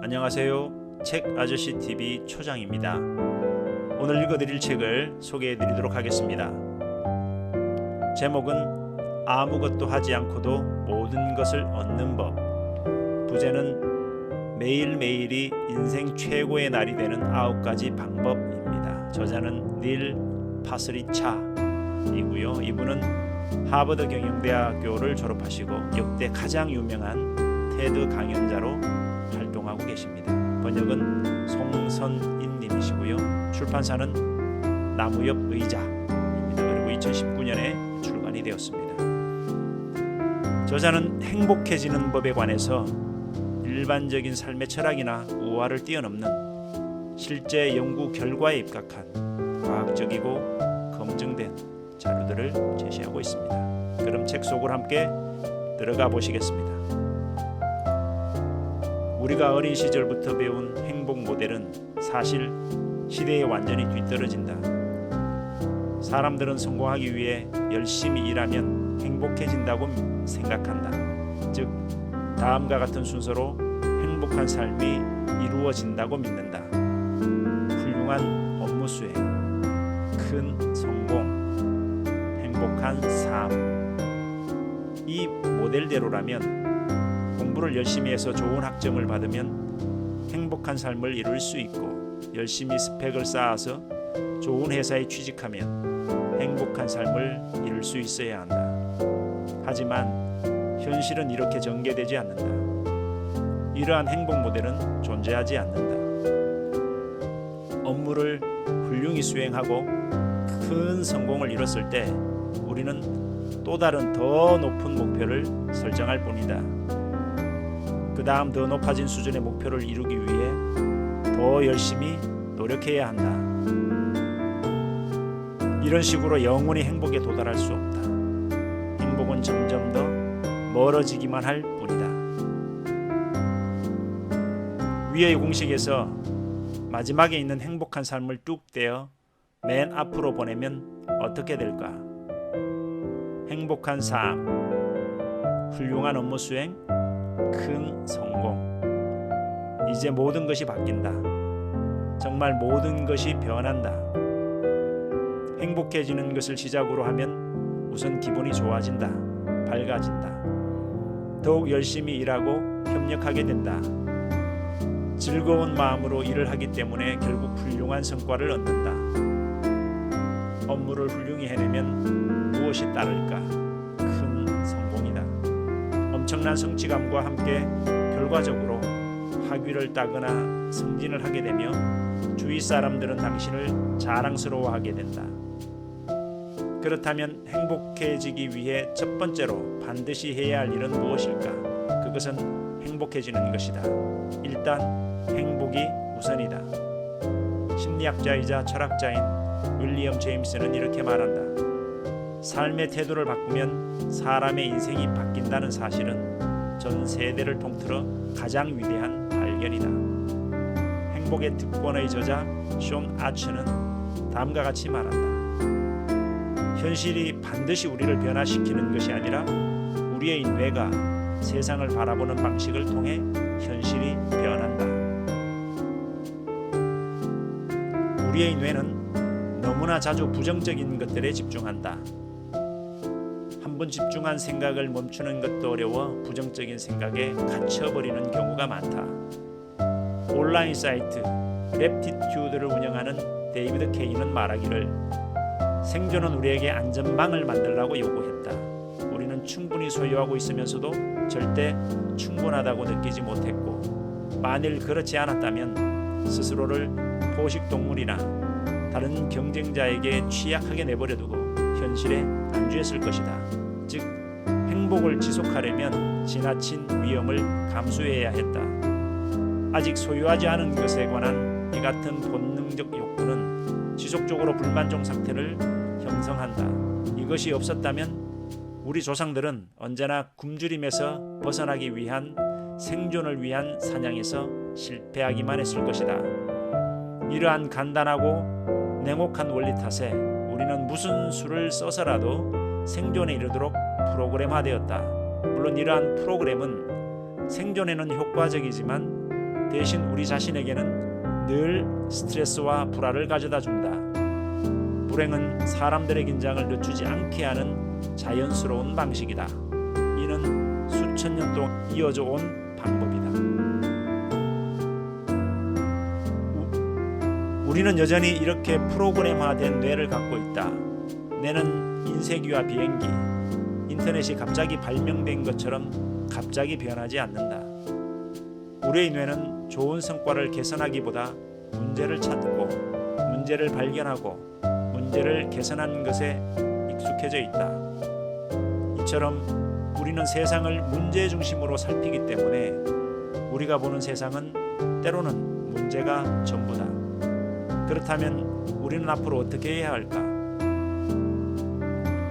안녕하세요. 책 아저씨 TV 초장입니다. 오늘 읽어드릴 책을 소개해드리도록 하겠습니다. 제목은 아무것도 하지 않고도 모든 것을 얻는 법. 부제는 매일매일이 인생 최고의 날이 되는 9가지 방법입니다. 저자는 닐 파스리차이고요. 이분은 하버드 경영대학교를 졸업하시고 역대 가장 유명한 테드 강연자로 활동하고 계십니다. 번역은 송선인 님이시고요. 출판사는 나무엽 의자입니다. 그리고 2019년에 출간이 되었습니다. 저자는 행복해지는 법에 관해서 일반적인 삶의 철학이나 우화를 뛰어넘는 실제 연구 결과에 입각한 과학적이고 검증된 자료들을 제시하고 있습니다. 그럼 책 속으로 함께 들어가 보시겠습니다. 우리가 어린 시절부터 배운 행복 모델은 사실 시대에 완전히 뒤떨어진다. 사람들은 성공하기 위해 열심히 일하면 행복해진다고 생각한다. 즉, 다음과 같은 순서로 행복한 삶이 이루어진다고 믿는다. 훌륭한 업무 수행, 큰 성공, 행복한 삶. 이 모델대로라면 공부를 열심히 해서 좋은 학점을 받으면 행복한 삶을 이룰 수 있고, 열심히 스펙을 쌓아서 좋은 회사에 취직하면 행복한 삶을 이룰 수 있어야 한다. 하지만 현실은 이렇게 전개되지 않는다. 이러한 행복 모델은 존재하지 않는다. 업무를 훌륭히 수행하고 큰 성공을 이뤘을 때 우리는 또 다른 더 높은 목표를 설정할 뿐이다. 그 다음 더 높아진 수준의 목표를 이루기 위해 더 열심히 노력해야 한다. 이런 식으로 영원히 행복에 도달할 수 없다. 행복은 점점 더 멀어지기만 할 뿐이다. 위의 공식에서 마지막에 있는 행복한 삶을 뚝 떼어 맨 앞으로 보내면 어떻게 될까? 행복한 삶, 훌륭한 업무 수행, 큰 성공. 이제 모든 것이 바뀐다. 정말 모든 것이 변한다. 행복해지는 것을 시작으로 하면 우선 기분이 좋아진다. 밝아진다. 더욱 열심히 일하고 협력하게 된다. 즐거운 마음으로 일을 하기 때문에 결국 훌륭한 성과를 얻는다. 업무를 훌륭히 해내면 무엇이 따를까? 큰 성공이다. 엄청난 성취감과 함께 결과적으로 학위를 따거나 승진을 하게 되며 주위 사람들은 당신을 자랑스러워하게 된다. 그렇다면 행복해지기 위해 첫 번째로 반드시 해야 할 일은 무엇일까? 그것은 행복해지는 것이다. 일단 행복이 우선이다. 심리학자이자 철학자인 윌리엄 제임스는 이렇게 말한다. 삶의 태도를 바꾸면 사람의 인생이 바뀐다는 사실은 전 세대를 통틀어 가장 위대한 발견이다. 행복의 특권의 저자 숀 아츠는 다음과 같이 말한다. 현실이 반드시 우리를 변화시키는 것이 아니라 우리의 뇌가 세상을 바라보는 방식을 통해 현실이 변한다. 우리의 뇌는 너무나 자주 부정적인 것들에 집중한다. 한번 집중한 생각을 멈추는 것도 어려워 부정적인 생각에 갇혀버리는 경우가 많다. 온라인 사이트 랩티튜드를 운영하는 데이비드 케이는 말하기를 생존은 우리에게 안전망을 만들라고 요구했다. 우리는 충분히 소유하고 있으면서도 절대 충분하다고 느끼지 못했고, 만일 그렇지 않았다면 스스로를 포식동물이나 다른 경쟁자에게 취약하게 내버려두고 현실에 안주했을 것이다. 즉, 행복을 지속하려면 지나친 위험을 감수해야 했다. 아직 소유하지 않은 것에 관한 이 같은 본능적 욕구는 지속적으로 불만족 상태를 형성한다. 이것이 없었다면 우리 조상들은 언제나 굶주림에서 벗어나기 위한 생존을 위한 사냥에서 실패하기만 했을 것이다. 이러한 간단하고 냉혹한 원리 탓에 우리는 무슨 수를 써서라도 생존에 이르도록 프로그램화되었다. 물론 이러한 프로그램은 생존에는 효과적이지만 대신 우리 자신에게는 늘 스트레스와 불화를 가져다 준다. 불행은 사람들의 긴장을 늦추지 않게 하는 자연스러운 방식이다. 이는 수천 년 동안 이어져 온 방법이다. 우리는 여전히 이렇게 프로그램화된 뇌를 갖고 있다. 뇌는 인쇄기와 비행기, 인터넷이 갑자기 발명된 것처럼 갑자기 변하지 않는다. 우리의 뇌는 좋은 성과를 개선하기보다 문제를 찾고 문제를 발견하고 문제를 개선하는 것에 익숙해져 있다. 이처럼 우리는 세상을 문제 중심으로 살피기 때문에 우리가 보는 세상은 때로는 문제가 전부다. 그렇다면 우리는 앞으로 어떻게 해야 할까?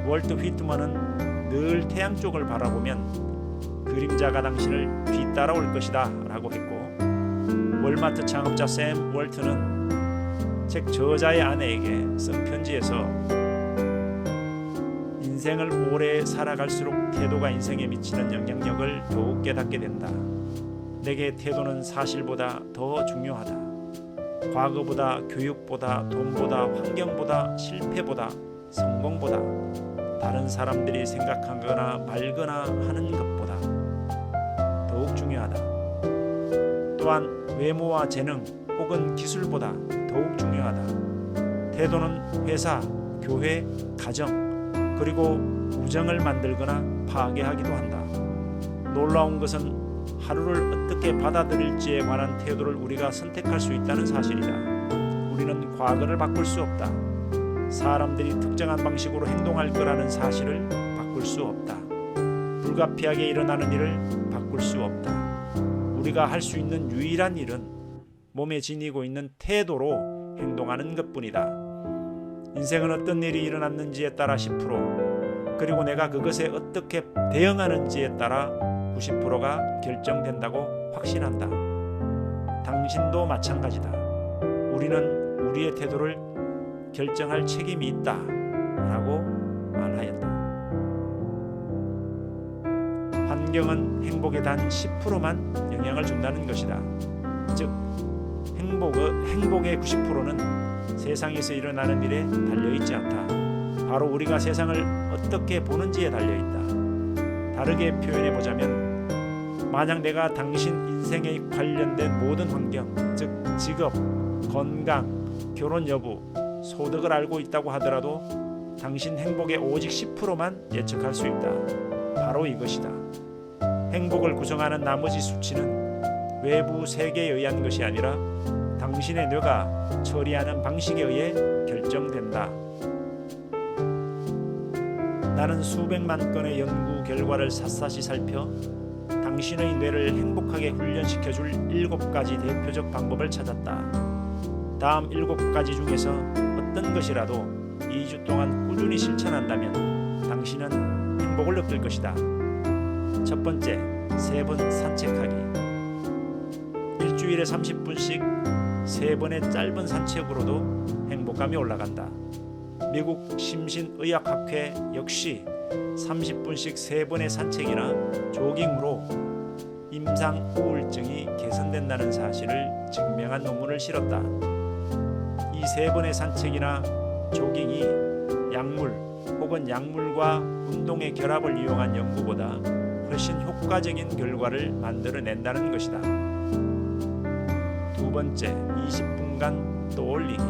월트 휘트먼은 늘 태양 쪽을 바라보면 그림자가 당신을 뒤따라올 것이다 라고 했고, 월마트 창업자 샘 월트는 책 저자의 아내에게 쓴 편지에서 인생을 오래 살아갈수록 태도가 인생에 미치는 영향력을 더욱 깨닫게 된다. 내게 태도는 사실보다 더 중요하다. 과거보다, 교육보다, 돈보다, 환경보다, 실패보다, 성공보다, 다른 사람들이 생각하거나 말거나 하는 것보다 더욱 중요하다. 또한 외모와 재능 혹은 기술보다 더욱 중요하다. 태도는 회사, 교회, 가정, 그리고 우정을 만들거나 파괴하기도 한다. 놀라운 것은 하루를 어떻게 받아들일지에 관한 태도를 우리가 선택할 수 있다는 사실이다. 우리는 과거를 바꿀 수 없다. 사람들이 특정한 방식으로 행동할 거라는 사실을 바꿀 수 없다. 불가피하게 일어나는 일을 바꿀 수 없다. 우리가 할 수 있는 유일한 일은 몸에 지니고 있는 태도로 행동하는 것뿐이다. 인생은 어떤 일이 일어났는지에 따라 10%, 그리고 내가 그것에 어떻게 대응하는지에 따라 90%가 결정된다고 확신한다. 당신도 마찬가지다. 우리는 우리의 태도를 결정할 책임이 있다 라고 말하였다. 환경은 행복에 단 10%만 영향을 준다는 것이다. 즉 행복의 90%는 세상에서 일어나는 일에 달려있지 않다. 바로 우리가 세상을 어떻게 보는지에 달려있다. 다르게 표현해보자면, 만약 내가 당신 인생에 관련된 모든 환경, 즉 직업, 건강, 결혼 여부, 소득을 알고 있다고 하더라도 당신 행복의 오직 10%만 예측할 수 있다. 바로 이것이다. 행복을 구성하는 나머지 수치는 외부 세계에 의한 것이 아니라 당신의 뇌가 처리하는 방식에 의해 결정된다. 나는 수백만 건의 연구 결과를 샅샅이 살펴 당신의 뇌를 행복하게 훈련시켜줄 7가지 대표적 방법을 찾았다. 다음 7가지 중에서 어떤 것이라도 2주 동안 꾸준히 실천한다면 당신은 행복을 느낄 것이다. 첫 번째, 3번 산책하기. 일주일에 30분씩 3번의 짧은 산책으로도 행복감이 올라간다. 미국 심신의학학회 역시 30분씩 3번의 산책이나 조깅으로 임상 우울증이 개선된다는 사실을 증명한 논문을 실었다. 이 3번의 산책이나 조깅이 약물 혹은 약물과 운동의 결합을 이용한 연구보다 훨씬 효과적인 결과를 만들어낸다는 것이다. 두 번째, 20분간 떠올리기.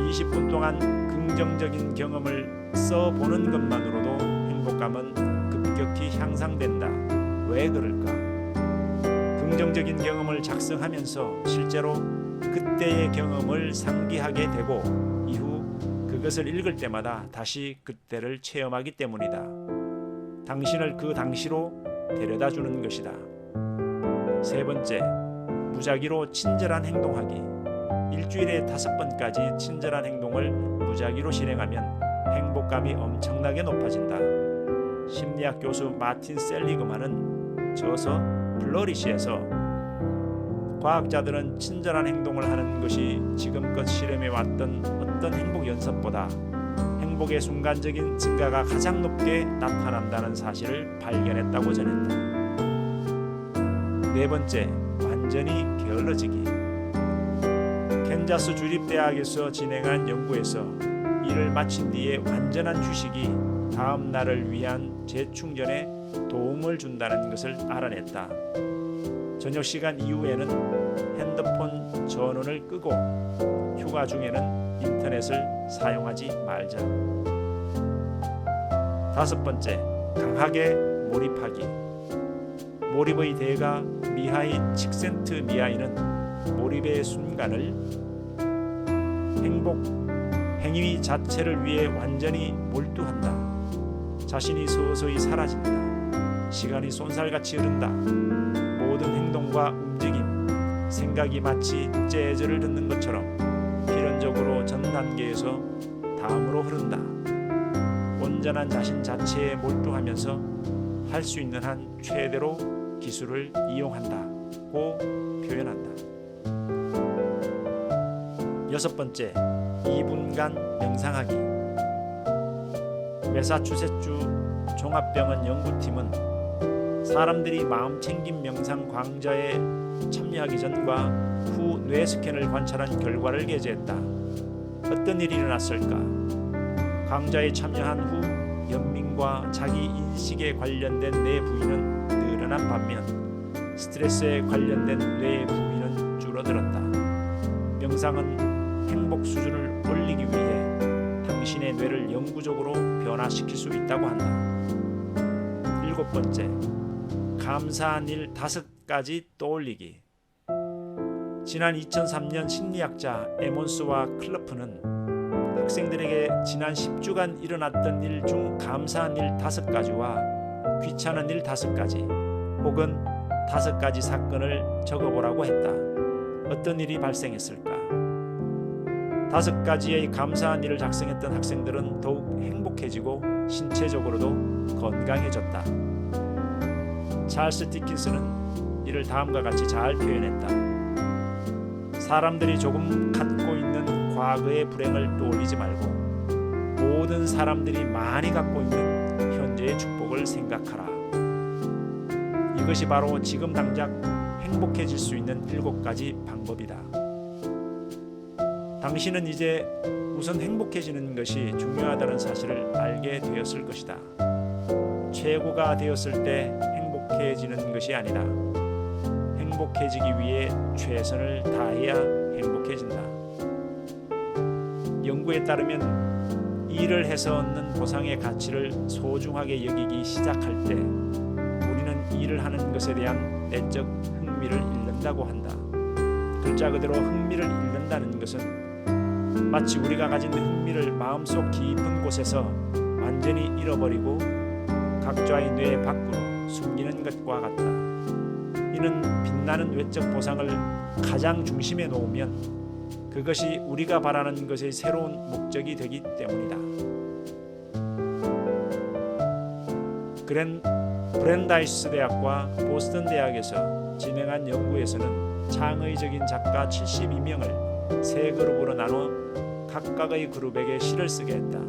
20분 동안 긍정적인 경험을 써보는 것만으로도 행복감은 급격히 향상된다. 왜 그럴까? 긍정적인 경험을 작성하면서 실제로 그때의 경험을 상기하게 되고 이후 그것을 읽을 때마다 다시 그때를 체험하기 때문이다. 당신을 그 당시로 데려다 주는 것이다. 세 번째, 무작위로 친절한 행동하기. 일주일에 5번까지 친절한 행동을 무작위로 실행하면 행복감이 엄청나게 높아진다. 심리학 교수 마틴 셀리그만은 저서 플러리시에서 과학자들은 친절한 행동을 하는 것이 지금껏 실험해왔던 어떤 행복 연습보다 행복의 순간적인 증가가 가장 높게 나타난다는 사실을 발견했다고 전했다. 네 번째, 완전히 게을러지기. 캔자스 주립대학에서 진행한 연구에서 이를 마친 뒤에 완전한 휴식이 다음 날을 위한 재충전에 도움을 준다는 것을 알아냈다. 저녁 시간 이후에는 핸드폰 전원을 끄고 휴가 중에는 인터넷을 사용하지 말자. 5번째, 강하게 몰입하기. 몰입의 대가 미하이 칙센트미하이는 몰입의 순간을 행위 자체를 위해 완전히 몰두한다. 자신이 서서히 사라진다. 시간이 쏜살같이 흐른다. 모든 행동과 움직임, 생각이 마치 재즈를 듣는 것처럼 필연적으로 전 단계에서 다음으로 흐른다. 온전한 자신 자체에 몰두하면서 할 수 있는 한 최대로 기술을 이용한다고 표현한다. 6번째, 2분간 명상하기. 매사추세츠 종합병원 연구팀은 사람들이 마음챙김 명상 광자에 참여하기 전과 후 뇌 스캔을 관찰한 결과를 게재했다. 어떤 일이 일어났을까? 광자에 참여한 후 연민과 자기 인식에 관련된 뇌 부위는 늘어난 반면 스트레스에 관련된 뇌 부위는 줄어들었다. 명상은 행복 수준을 올리기 위해 당신의 뇌를 영구적으로 변화시킬 수 있다고 한다. 7번째, 감사한 일 5가지 떠올리기. 지난 2003년 심리학자 에몬스와 클러프는 학생들에게 지난 10주간 일어났던 일 중 감사한 일 5가지와 귀찮은 일 5가지 혹은 5가지 사건을 적어보라고 했다. 어떤 일이 발생했을까? 5가지의 감사한 일을 작성했던 학생들은 더욱 행복해지고 신체적으로도 건강해졌다. 찰스 디킨스는 이를 다음과 같이 잘 표현했다. 사람들이 조금 갖고 있는 과거의 불행을 떠올리지 말고 모든 사람들이 많이 갖고 있는 현재의 축복을 생각하라. 이것이 바로 지금 당장 행복해질 수 있는 7가지 방법이다. 당신은 이제 우선 행복해지는 것이 중요하다는 사실을 알게 되었을 것이다. 최고가 되었을 때 행복해지는 것이 아니다. 행복해지기 위해 최선을 다해야 행복해진다. 연구에 따르면 일을 해서 얻는 보상의 가치를 소중하게 여기기 시작할 때 우리는 일을 하는 것에 대한 내적 흥미를 잃는다고 한다. 글자 그대로 흥미를 잃는다는 것은 마치 우리가 가진 흥미를 마음속 깊은 곳에서 완전히 잃어버리고 각자의 뇌 밖으로 숨기는 것과 같다. 이는 빛나는 외적 보상을 가장 중심에 놓으면 그것이 우리가 바라는 것의 새로운 목적이 되기 때문이다. 브랜다이스 대학과 보스턴 대학에서 진행한 연구에서는 창의적인 작가 72명을 세 그룹으로 나눠 각각의 그룹에게 시를 쓰게 했다.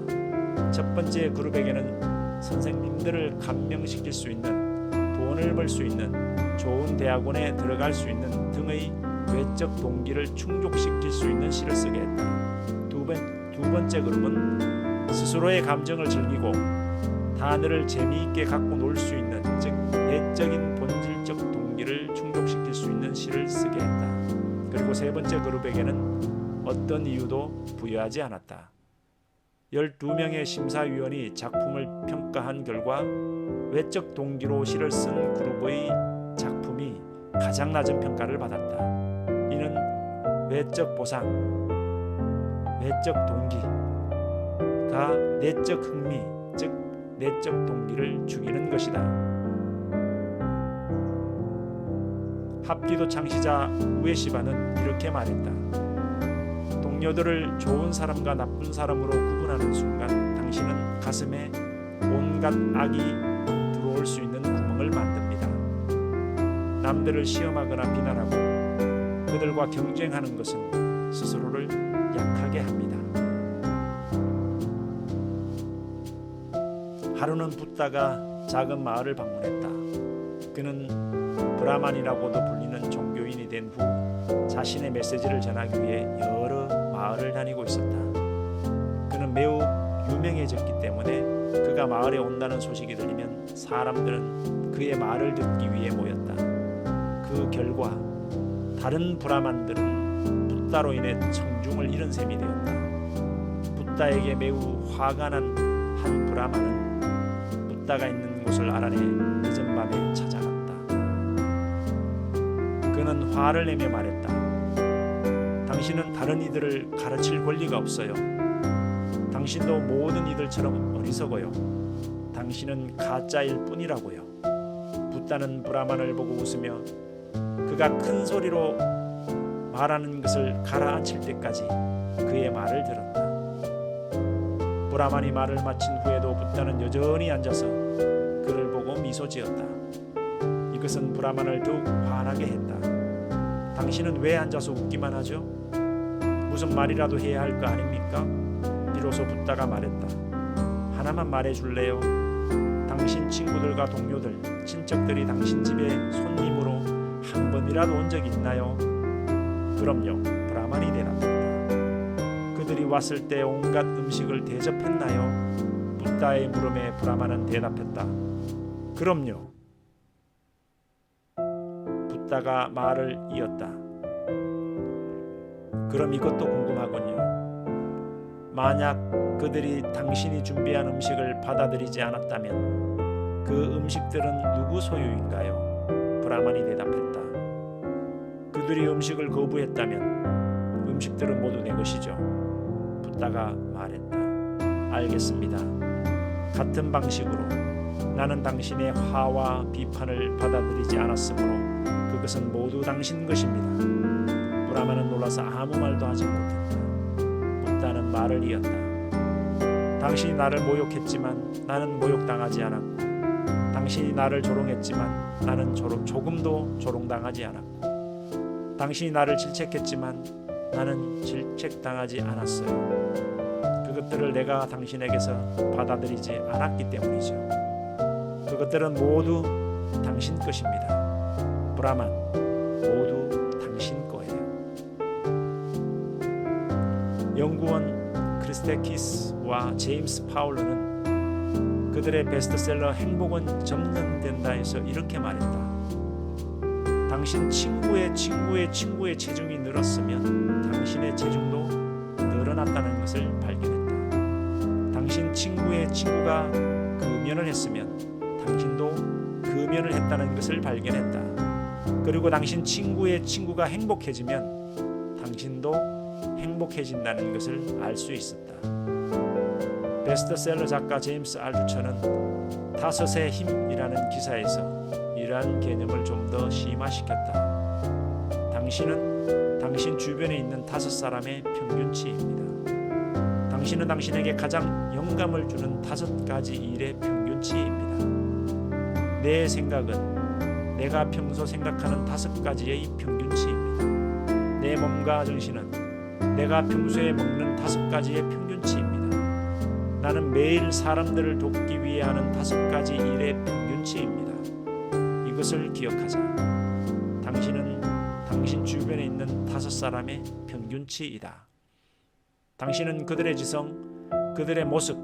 첫 번째 그룹에게는 선생님들을 감명시킬 수 있는, 돈을 벌 수 있는, 좋은 대학원에 들어갈 수 있는 등의 외적 동기를 충족시킬 수 있는 시를 쓰게 했다. 두 번째 그룹은 스스로의 감정을 즐기고 단어를 재미있게 갖고 놀 수 있는, 즉 내적인 본질적 동기를 충족시킬 수 있는 시를 쓰게 했다. 그리고 세 번째 그룹에게는 어떤 이유도 부여하지 않았다. 12명의 심사위원이 작품을 평가한 결과 외적 동기로 시를 쓴 그룹의 작품이 가장 낮은 평가를 받았다. 이는 외적 보상, 외적 동기가 내적 흥미, 즉 내적 동기를 죽이는 것이다. 합기도 창시자 우에시바는 이렇게 말했다. 동료들을 좋은 사람과 나쁜 사람으로 구분하는 순간 당신은 가슴에 온갖 악이 들어올 수 있는 구멍을 만듭니다. 남들을 시험하거나 비난하고 그들과 경쟁하는 것은 스스로를 약하게 합니다. 하루는 붓다가 작은 마을을 방문했다. 그는 브라만이라고도 불리는 종교인 그리스도인이 된 후 자신의 메시지를 전하기 위해 여러 마을을 다니고 있었다. 그는 매우 유명해졌기 때문에 그가 마을에 온다는 소식이 들리면 사람들은 그의 말을 듣기 위해 모였다. 그 결과 다른 브라만들은 붓다로 인해 청중을 잃은 셈이 되었다. 붓다에게 매우 화가 난 한 브라만은 붓다가 있는 곳을 알아내 늦은 밤에 찾아갔다. 그는 화를 내며 말했다. 당신은 다른 이들을 가르칠 권리가 없어요. 당신도 모든 이들처럼 어리석어요. 당신은 가짜일 뿐이라고요. 붓다는 브라만을 보고 웃으며 그가 큰 소리로 말하는 것을 가라앉힐 때까지 그의 말을 들었다. 브라만이 말을 마친 후에도 붓다는 여전히 앉아서 그를 보고 미소 지었다. 이것은 브라만을 더욱 화나게 했다. 당신은 왜 앉아서 웃기만 하죠? 무슨 말이라도 해야 할 거 아닙니까? 비로소 붓다가 말했다. 하나만 말해줄래요? 당신 친구들과 동료들, 친척들이 당신 집에 손님으로 한 번이라도 온 적이 있나요? 그럼요, 브라만이 대답했다. 그들이 왔을 때 온갖 음식을 대접했나요? 붓다의 물음에 브라만은 대답했다. 그럼요. 붓다가 말을 이었다. 그럼 이것도 궁금하군요. 만약 그들이 당신이 준비한 음식을 받아들이지 않았다면 그 음식들은 누구 소유인가요? 브라만이 대답했다. 그들이 음식을 거부했다면 음식들은 모두 내 것이죠. 붓다가 말했다. 알겠습니다. 같은 방식으로 나는 당신의 화와 비판을 받아들이지 않았으므로 그것은 모두 당신 것입니다. 브라만은 놀라서 아무 말도 하지 못했다. 붓다는 말을 이었다. 당신이 나를 모욕했지만 나는 모욕당하지 않았고 당신이 나를 조롱했지만 나는 조금도 조롱당하지 않았고 당신이 나를 질책했지만 나는 질책당하지 않았어요. 그것들을 내가 당신에게서 받아들이지 않았기 때문이죠. 그것들은 모두 당신 것입니다. 브라만, 모두 당신 거예요. 연구원 크리스테키스와 제임스 파울러는 그들의 베스트셀러 행복은 점령된다에서 이렇게 말했다. 당신 친구의 친구의 친구의 체중이 늘었으면 당신의 체중도 늘어났다는 것을 발견했다. 당신 친구의 친구가 금연을 했으면 당신도 금연을 했다는 것을 발견했다. 그리고 당신 친구의 친구가 행복해지면 당신도 행복해진다는 것을 알 수 있었다. 베스트셀러 작가 제임스 알투처는 다섯의 힘이라는 기사에서 이러한 개념을 좀 더 심화시켰다. 당신은 당신 주변에 있는 5사람의 평균치입니다. 당신은 당신에게 가장 영감을 주는 5가지 일의 평균치입니다. 내 생각은 내가 평소 생각하는 5가지의 평균치입니다. 내 몸과 정신은 내가 평소에 먹는 5가지의 평균치입니다. 나는 매일 사람들을 돕기 위해 하는 5가지 일의 평균치입니다. 이것을 기억하자. 당신은 당신 주변에 있는 5사람의 평균치이다. 당신은 그들의 지성, 그들의 모습,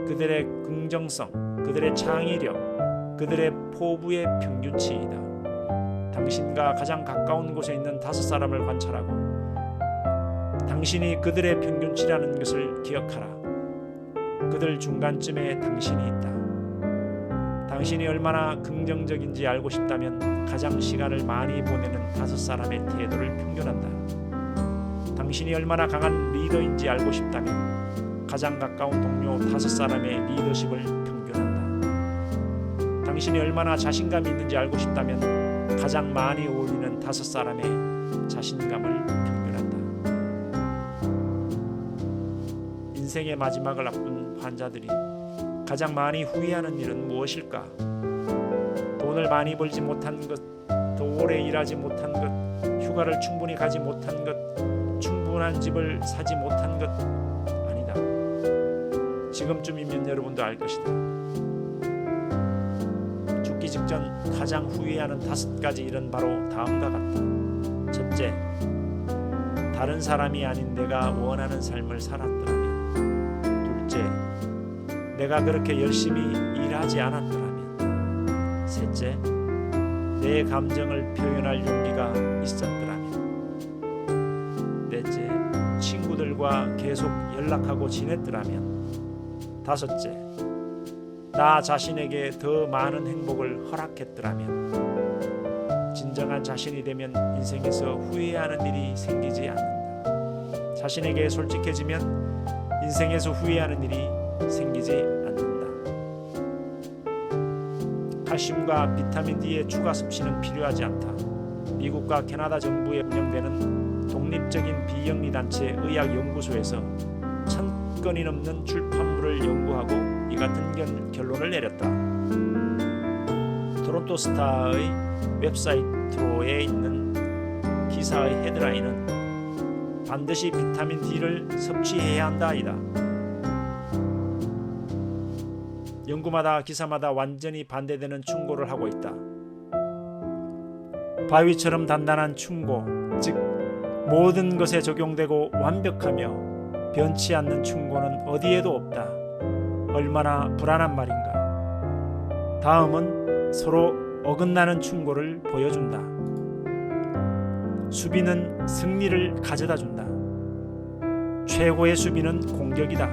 그들의 긍정성, 그들의 창의력, 그들의 포부의 평균치이다. 당신과 가장 가까운 곳에 있는 5사람을 관찰하고 당신이 그들의 평균치라는 것을 기억하라. 그들 중간쯤에 당신이 있다. 당신이 얼마나 긍정적인지 알고 싶다면 가장 시간을 많이 보내는 5사람의 태도를 평균한다. 당신이 얼마나 강한 리더인지 알고 싶다면 가장 가까운 동료 5사람의 리더십을 평균한다. 당신이 얼마나 자신감이 있는지 알고 싶다면 가장 많이 어울리는 5사람의 자신감을 평균한다. 인생의 마지막을 앞둔 환자들이 가장 많이 후회하는 일은 무엇일까? 돈을 많이 벌지 못한 것, 더 오래 일하지 못한 것, 휴가를 충분히 가지 못한 것, 충분한 집을 사지 못한 것 아니다. 지금쯤이면 여러분도 알 것이다. 죽기 직전 가장 후회하는 5가지 일은 바로 다음과 같다. 첫째, 다른 사람이 아닌 내가 원하는 삶을 살았더라면. 둘째, 내가 그렇게 열심히 일하지 않았더라면. 셋째, 내 감정을 표현할 용기가 있었더라면. 넷째, 친구들과 계속 연락하고 지냈더라면. 다섯째, 나 자신에게 더 많은 행복을 허락했더라면. 진정한 자신이 되면 인생에서 후회하는 일이 생기지 않는다. 자신에게 솔직해지면 인생에서 후회하는 일이 생기지 않는다. 칼슘과 비타민 D의 추가 섭취는 필요하지 않다. 미국과 캐나다 정부에 운영되는 독립적인 비영리 단체 의학연구소에서 1000건이 넘는 출판물을 연구하고 이 같은 결론을 내렸다. 토론토 스타의 웹사이트에 있는 기사의 헤드라인은 반드시 비타민 D를 섭취해야 한다이다. 연구마다 기사마다 완전히 반대되는 충고를 하고 있다. 바위처럼 단단한 충고, 즉 모든 것에 적용되고 완벽하며 변치 않는 충고는 어디에도 없다. 얼마나 불안한 말인가. 다음은 서로 어긋나는 충고를 보여준다. 수비는 승리를 가져다 준다. 최고의 수비는 공격이다.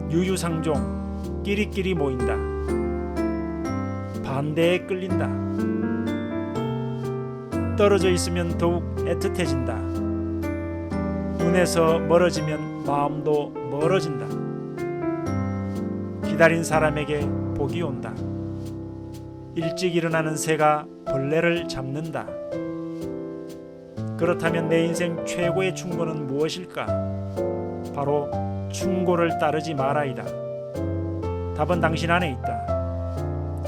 유유상종, 끼리끼리 모인다. 반대에 끌린다. 떨어져 있으면 더욱 애틋해진다. 눈에서 멀어지면 마음도 멀어진다. 기다린 사람에게 복이 온다. 일찍 일어나는 새가 벌레를 잡는다. 그렇다면 내 인생 최고의 충고는 무엇일까? 바로 충고를 따르지 마라이다. 답은 당신 안에 있다.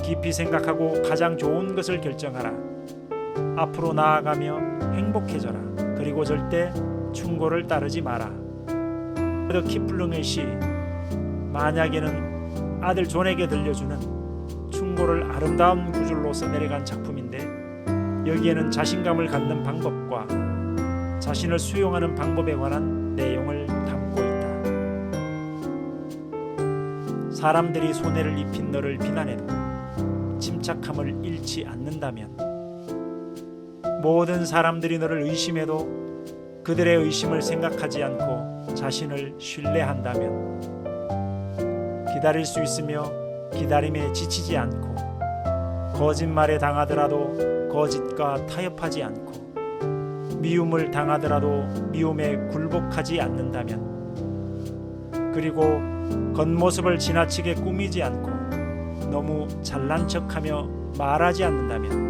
깊이 생각하고 가장 좋은 것을 결정하라. 앞으로 나아가며 행복해져라. 그리고 절대 충고를 따르지 마라. 키플링의 시 만약에는 아들 존에게 들려주는 충고를 아름다운 구절로 써내려간 작품인데, 여기에는 자신감을 갖는 방법과 자신을 수용하는 방법에 관한 내용을 담고 있다. 사람들이 손해를 입힌 너를 비난해도 침착함을 잃지 않는다면, 모든 사람들이 너를 의심해도 그들의 의심을 생각하지 않고 자신을 신뢰한다면, 기다릴 수 있으며 기다림에 지치지 않고 거짓말에 당하더라도 거짓과 타협하지 않고 미움을 당하더라도 미움에 굴복하지 않는다면, 그리고 겉모습을 지나치게 꾸미지 않고 너무 잘난 척하며 말하지 않는다면,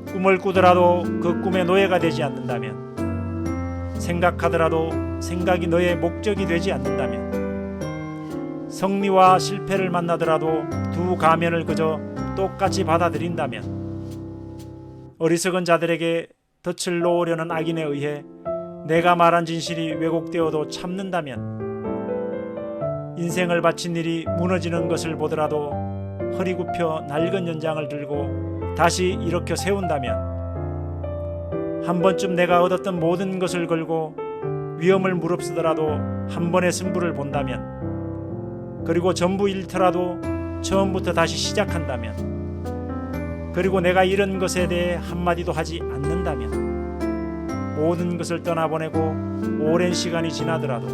꿈을 꾸더라도 그 꿈의 노예가 되지 않는다면, 생각하더라도 생각이 너의 목적이 되지 않는다면, 성리와 실패를 만나더라도 두 가면을 그저 똑같이 받아들인다면, 어리석은 자들에게 덫을 놓으려는 악인에 의해 내가 말한 진실이 왜곡되어도 참는다면, 인생을 바친 일이 무너지는 것을 보더라도 허리 굽혀 낡은 연장을 들고 다시 일으켜 세운다면, 한 번쯤 내가 얻었던 모든 것을 걸고 위험을 무릅쓰더라도 한 번의 승부를 본다면, 그리고 전부 잃더라도 처음부터 다시 시작한다면, 그리고 내가 잃은 것에 대해 한마디도 하지 않는다면, 모든 것을 떠나보내고 오랜 시간이 지나더라도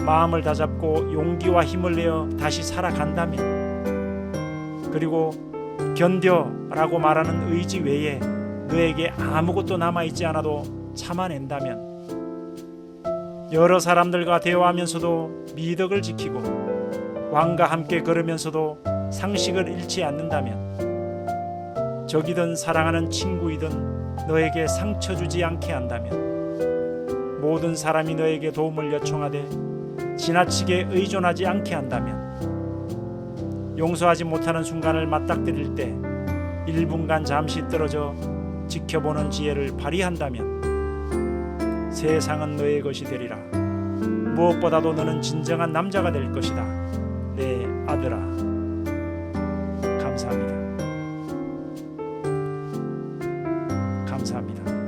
마음을 다잡고 용기와 힘을 내어 다시 살아간다면, 그리고 견뎌라고 말하는 의지 외에 너에게 아무것도 남아있지 않아도 참아낸다면, 여러 사람들과 대화하면서도 미덕을 지키고 왕과 함께 걸으면서도 상식을 잃지 않는다면, 적이든 사랑하는 친구이든 너에게 상처 주지 않게 한다면, 모든 사람이 너에게 도움을 요청하되 지나치게 의존하지 않게 한다면, 용서하지 못하는 순간을 맞닥뜨릴 때 1분간 잠시 떨어져 지켜보는 지혜를 발휘한다면, 세상은 너의 것이 되리라. 무엇보다도 너는 진정한 남자가 될 것이다. 내 아들아. 감사합니다. 감사합니다.